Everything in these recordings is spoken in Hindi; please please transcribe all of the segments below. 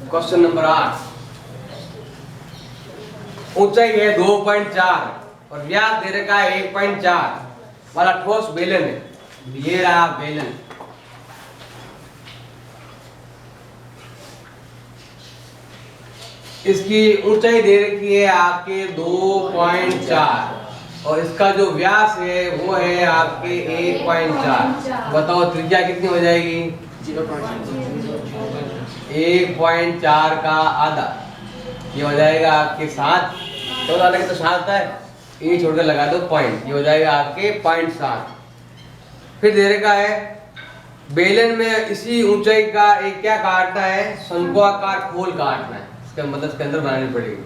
Question number 8। ऊंचाई है 2.4 और व्यास दे रखा है 1.4 वाला ठोस बेलन है। ये रहा बेलन। इसकी ऊंचाई दे रखी है आपके 2.4 और इसका जो व्यास है वो है आपके 1.4। बताओ त्रिज्या कितनी हो जाएगी? 1.4 का आधा, ये हो जाएगा आपके 7। तो आधा तो 7 है, ये छोड़कर लगा दो पॉइंट, ये हो जाएगा आपके 0.7। फिर दे रखा है बेलन में इसी ऊंचाई का एक क्या काटना है, शंक्वाकार खोल काटना है। इसका मतलब इसके अंदर बनानी पड़ेगी,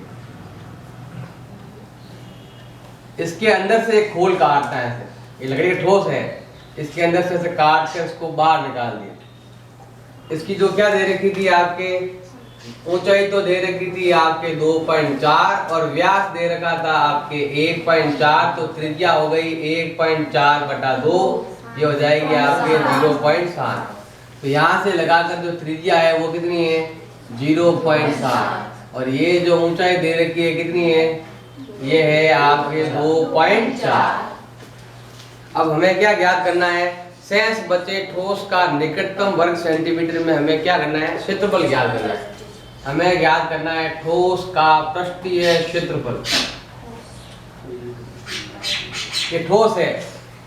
इसके अंदर से एक खोल काटना है ऐसे। ये लकड़ी का ठोस है, इसके अंदर से ऐसे काट कर इसको बाहर निकाल दिया। इसकी जो क्या दे रखी थी आपके, ऊंचाई तो दे रखी थी आपके 2.4 और व्यास दे रखा था आपके 1.4। तो त्रिज्या हो गई 1.4/2, ये हो जाएगी आपके 0.7। तो यहाँ से लगाकर जो त्रिज्या है वो कितनी है? 0.7। और ये जो ऊंचाई दे रखी है कितनी है? ये है आपके 2.4। अब हमें क्या ज्ञात करना है? शेष बचे ठोस का निकटतम वर्ग सेंटीमीटर में हमें क्या करना है? क्षेत्रफल ज्ञात करना है। हमें ज्ञात करना है ठोस का पृष्ठीय क्षेत्रफल। ये ठोस है,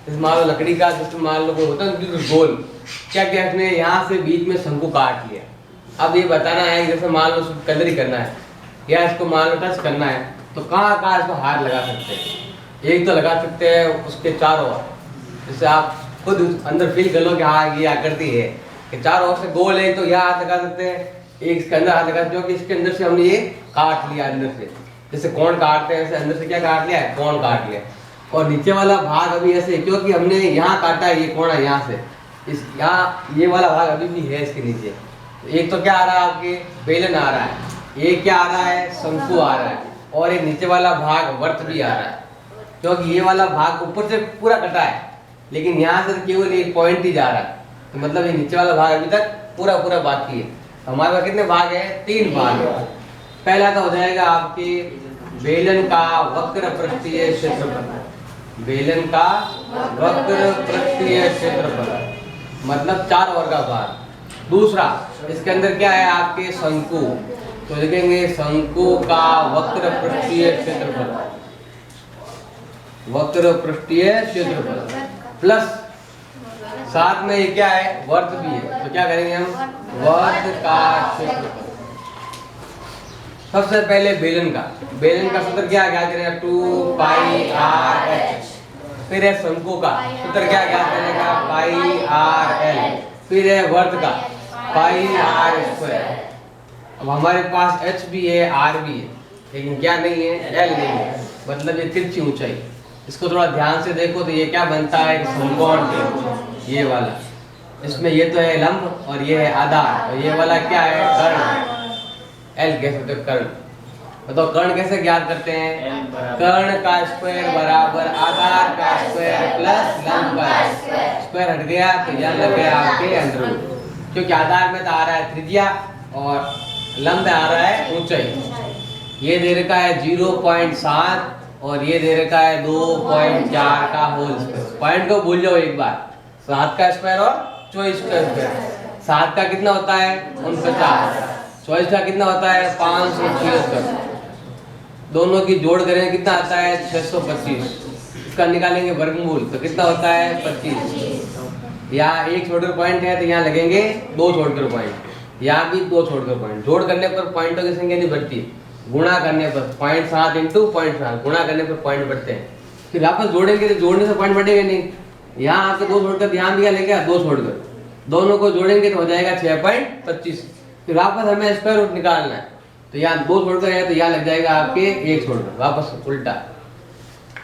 इस मान लो लकड़ी का, जिसमें मान लो होता है बिल्कुल गोल। क्या क्या इसने यहाँ से बीच में शंकु काट लिया। अब ये बताना है जैसे मान लो कलर ही करना है या इसको मान लो टच करना है, तो कहाँ कहाँ इसको हाथ लगा सकते हैं? एक तो लगा सकते हैं उसके चारों ओर, जैसे आप खुद अंदर फील कर लो कि हाँ ये आकृति है कि चारों ओर से गोल है, तो यहाँ हाथ लगा सकते हैं। एक इसके अंदर हाथ लगा सकते हो कि इसके अंदर से हमने ये काट लिया, अंदर से जैसे कोण काटते हैं, ऐसे अंदर से क्या काट लिया है? कोण काट लिया। और नीचे वाला भाग अभी ऐसे, क्योंकि हमने यहाँ काटा है, ये कोण है यहाँ से, इस यहाँ ये वाला भाग अभी भी है इसके नीचे। एक तो क्या आ रहा है आपके? बेलन आ रहा है, ये क्या आ रहा है? शंकु आ रहा है, और ये नीचे वाला भाग वर्त भी आ रहा है। क्योंकि ये वाला भाग ऊपर से पूरा कटा है, लेकिन यहाँ से केवल एक पॉइंट ही जा रहा है, तो मतलब ये नीचे वाला भाग अभी तक पूरा पूरा बाकी है। हमारे पास कितने भाग है? 3 भाग है। पहला तो हो जाएगा आपके बेलन का वक्र पृष्ठीय क्षेत्रफल। बेलन का वक्र पृष्ठीय क्षेत्रफल मतलब 4 वर्गाकार। दूसरा इसके अंदर क्या है आपके? शंकु। तो लिखेंगे शंकु का वक्र पृष्ठीय क्षेत्रफल, वक्र पृष्ठीय क्षेत्रफल प्लस साथ में ये क्या है? वर्त भी है। तो क्या करेंगे हम? वर्त का क्षेत्रफल। सबसे पहले बेलन का सूत्र क्या ज्ञात करेंगे? 2πr/h। फिर है शंकु का सूत्र क्या ज्ञात करेगा? πr/l। फिर है वर्त का πr²। अब हमारे पास h भी है, r भी है, लेकिन क्या नहीं है? l नहीं है। मतलब ये तिरछी ऊंचाई। इसको थोड़ा ध्यान से देखो तो ये क्या बनता है? समकोण। ये वाला, इसमें ये तो है लंब और ये है आधार, और ये वाला क्या है? कर्ण। l कह सकते हो, कर्ण। बताओ कर्ण कैसे ज्ञात करते हैं? कर्ण का स्क्वायर बराबर आधार का स्क्वायर प्लस लंब का स्क्वायर। हट गया तो यहाँ लग गया आपके अंदर, क्योंकि आधार में तो आ रहा है त्रिज्या और लंब में आ रहा है ऊंचाई। ये दे रखा है 0.7 और ये दे रखा है 2.4 का होल स्क्वायर। पॉइंट को भूल जाओ एक बार, 7 का स्क्वायर और 24 का स्क्वायर। 7 का कितना होता है? 49। 24 का कितना होता है? 576। दोनों की जोड़ करें कितना आता है? 625। इसका निकालेंगे वर्गमूल तो कितना होता है? 25। यहाँ एक छोड़कर पॉइंट है तो यहाँ लगेंगे 2 छोड़कर पॉइंट, यहाँ भी 2 छोड़कर पॉइंट। जोड़ करने पर पॉइंटों की संख्या नहीं बढ़ती, गुणा करने पर 0.7 × 0.7 गुणा करने पर पॉइंट बढ़ते हैं। फिर वापस जोड़ेंगे तो जोड़ने से पॉइंट बढ़ेगा नहीं। यहाँ आपको 2 छोड़कर ध्यान दिया लेगा, 2 छोड़कर दोनों को जोड़ेंगे तो हो जाएगा 6.25। फिर वापस हमें स्क्वायर रूट निकालना है, तो यहाँ 2 छोड़कर है तो यहाँ लग जाएगा आपके 1 छोड़कर, वापस उल्टा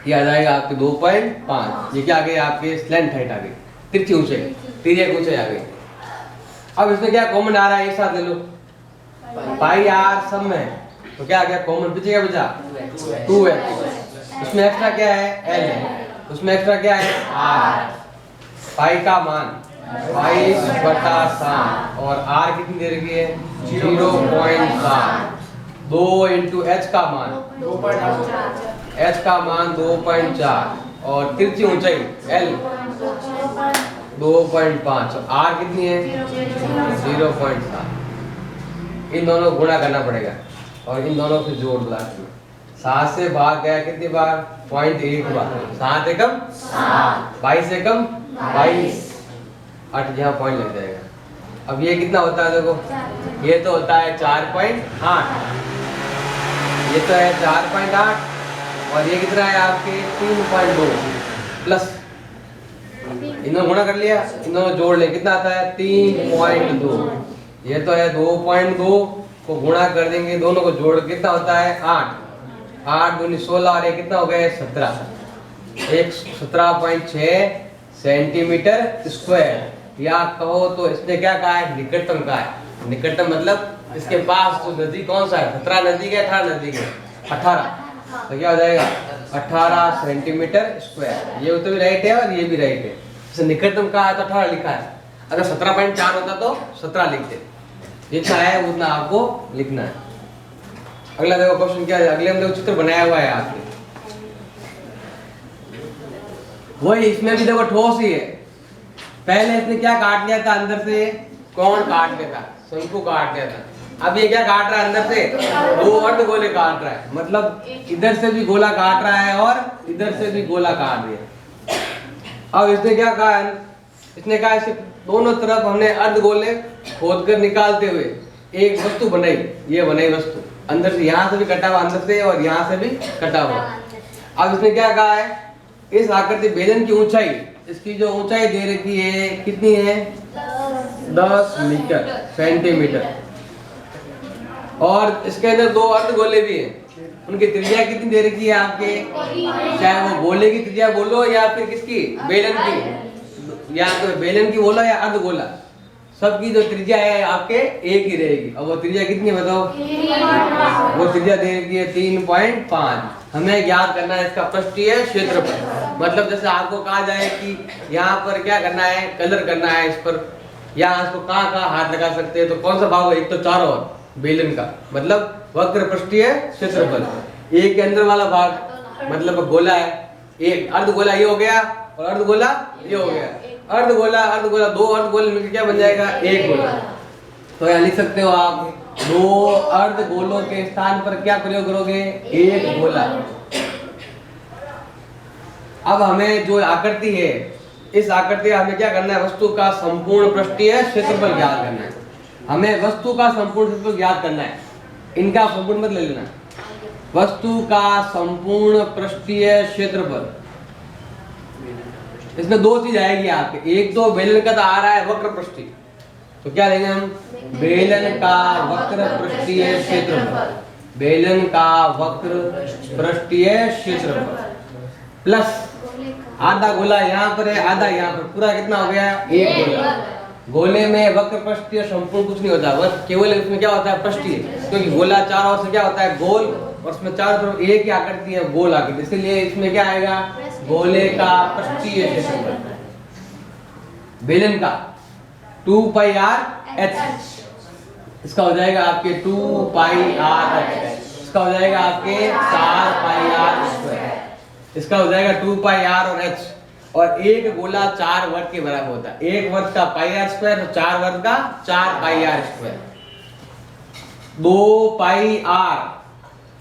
ये आ जाएगा आपके 2.5। ये क्या आ गई? आपके स्लैंट हाइट आ गई, तिरछी ऊंचाई, तिरछी ऊंचाई आ गई। अब इसमें क्या कॉमन आ रहा है? एक साथ ले लो, πr सब में, तो क्या आ गया कॉमन? पीछे क्या बचा? 2 है। उसमें एक्स्ट्रा क्या है? l है। उसमें एक्स्ट्रा क्या है? r। पाई का मान 22/7 और R कितनी दे रखी है 0.7। 2 इंटू एच का मान 2.4 और तिरछी ऊंचाई L 2.5 और R कितनी है 0.7। इन दोनों को गुणा करना पड़ेगा और इन दोनों से जोड़ दो। 7 से भाग गया कितनी बार 0.1 बार। 7 एकम 22 एकम 22 8 यहाँ पॉइंट लग जाएगा। अब ये कितना होता है देखो, ये तो होता है 4.8, ये तो है 4.8 और ये कितना है आपके 3.2 प्लस इन दोनों गुणा कर लिया, इन दोनों जोड़ ले कितना आता है 3.2। ये तो है 2.2 को गुणा कर देंगे, दोनों को जोड़ कितना होता है 8 दूनी 16 और ये कितना हो गया 17। 17.6 सेंटीमीटर स्क्वायर, या कहो तो इसने क्या कहा है निकटतम कहा है। निकटतम मतलब इसके पास जो नदी कौन सा है 17 नजदीक है 18 नजदीक है 18, तो क्या हो जाएगा 18 सेंटीमीटर स्क्वायर। ये तो भी राइट है और ये भी राइट है। जैसे निकटतम कहा है तो 18 लिखा है, अगर 17.4 होता तो 17 लिखते। जितना है उतना आपको लिखना है। अगला देखो क्वेश्चन क्या है, अगले में देखो चित्र बनाया हुआ है आपके, वही इसमें भी देखो ठोस ही है। पहले इसने क्या काट लिया था अंदर से, कौन काट लिया था शंकु काट लिया था। अब ये क्या काट रहा है अंदर से 2 अर्धगोले काट रहा है, मतलब इधर से भी गोला काट रहा है और इधर से भी गोला काट दिया। अब इसने क्या कहा, इसने कहा इसे दोनों तरफ हमने अर्धगोले खोद कर निकालते हुए एक वस्तु बनाई। ये बनाई वस्तु अंदर से, यहाँ से भी कटा हुआ अंदर से और यहाँ से भी कटा हुआ। अब इसने क्या कहा है, इस आकृति बेलन की ऊंचाई, इसकी जो ऊंचाई दे रखी है कितनी है 10 मीटर सेंटीमीटर, और इसके अंदर 2 अर्धगोले भी हैं। उनकी त्रिज्या कितनी दे रखी है आपके, चाहे वो गोले की त्रिज्या बोलो या फिर किसकी बेलन की, या तो बेलन की बोला या अर्धगोला, सबकी जो त्रिज्या है आपके एक ही रहेगी। अब वो त्रिज्या कितनी है बताओ, वो त्रिज्या दे रखी है 3.5। हमें ज्ञात करना है इसका पृष्ठीय क्षेत्रफल। मतलब जैसे आपको कहा जाए कि यहाँ पर क्या करना है, कलर करना है इस पर, यहाँ इसको कहाँ हाथ लगा सकते हैं, तो कौन सा भाग हो, एक तो चारों ओर बेलन का मतलब वक्र पृष्ठीय क्षेत्रफल, एक के अंदर वाला भाग मतलब गोला है, एक अर्धगोला ये हो गया और अर्धगोला ये हो गया। अर्धगोला 2 अर्धगोले मिलकर क्या बन जाएगा एक गोला। तो यहाँ लिख सकते हो आप 2 अर्धगोलों के स्थान पर क्या प्रयोग करोगे, एक गोला। अब हमें जो आकृति है, इस आकृति हमें क्या करना है, वस्तु का संपूर्ण पृष्ठीय क्षेत्रफल ज्ञात करना है। हमें वस्तु का संपूर्ण क्षेत्रफल ज्ञात करना है, इनका संपूर्ण मत ले लेना। वस्तु का संपूर्ण पृष्ठीय क्षेत्रफल, इसमें 2 चीज आएगी आपके, एक तो बेलन का तो आ रहा है वक्र पृष्ठीय, तो क्या लेंगे हम बेलन का वक्र पृष्ठीय क्षेत्रफल, बेलन का वक्र पृष्ठीय क्षेत्रफल प्लस आधा गोला यहाँ पर है आधा यहाँ पर, पूरा कितना हो गया एक गोला। गोले में वक्र पृष्ठीय संपूर्ण कुछ नहीं होता, बस केवल इसमें क्या होता है पृष्ठीय, क्योंकि गोला चारों ओर से क्या होता है गोल, और उसमें चारों तरफ एक ही आकृति है गोल आकृति, इसलिए इसमें क्या आएगा गोले का पृष्ठीय क्षेत्रफल बेलन का 2πr/h, इसका हो जाएगा आपके 2πr/h, इसका हो जाएगा आपके 4πr², इसका हो जाएगा 2πr और h, और एक गोला 4 वर्ग के बराबर होता है। एक वर्ग का πr², 4 वर्ग का 4πr²। 2πr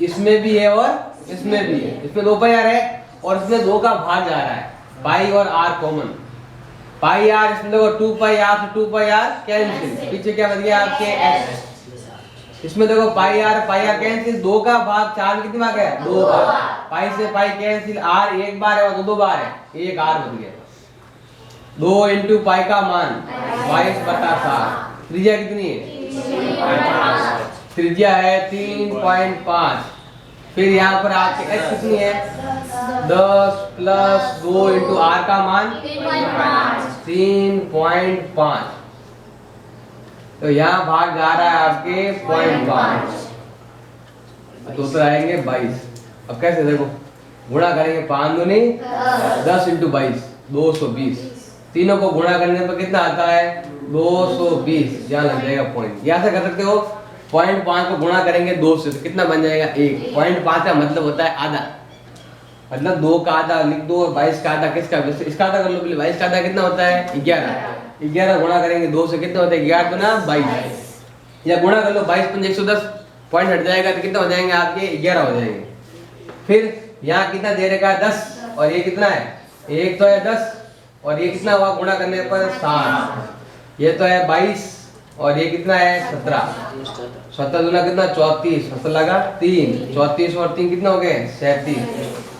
इसमें भी है और इसमें भी है, इसमें 2πr है और इसमें 2 का भाग जा रहा है, पाई और r कॉमन, पाई r इसमें देखो 2πr से 2πr कैंसिल, पीछे क्या बच गया आपके h, इसमें देखो पाई r कैंसिल, 2 का भाग 4 में कितनी बार है 2 बार, पाई से पाई कैंसिल, r एक बार है और 2 बार है, एक r बच गया। 2 इंटू पाई का मान 22/7, त्रिज्या कितनी है, त्रिज्या है 3.5, फिर यहाँ पर आपके h कितनी है 10 प्लस 2 इंटू r का मान 3.5, तो यहाँ भाग जा रहा है आपके 0.5, तो उत्तर आएंगे 22। अब कैसे देखो गुणा करेंगे 5 दूनी 10 इंटू 22 220, तीनों को गुणा करने पर कितना आता है 220। यहाँ लग जाएगा पॉइंट। यहाँ से कर सकते हो 0.5 को गुणा करेंगे 2 से तो कितना बन जाएगा 1। 0.5 का मतलब होता है आधा, मतलब 2 का आधा लिख दो। 22 का आधा किसका, इसका आधा कर लो पहले। 22 का आधा कितना होता है 11। 11 गुणा करेंगे 2 से कितना होता है 11 गुना 22। या गुणा कर लो 22 पंजे 110, पॉइंट हट जाएगा तो कितना हो जाएंगे आपके 11 हो जाएंगे। फिर यहाँ कितना दे रखा है 10 और ये कितना है, एक तो है 10 और ये कितना हुआ गुणा करने पर 7। ये तो है 22 और ये कितना है 17। 17 दूना कितना 34, 17 लगा 3, 34 और 3 कितना हो गए 37।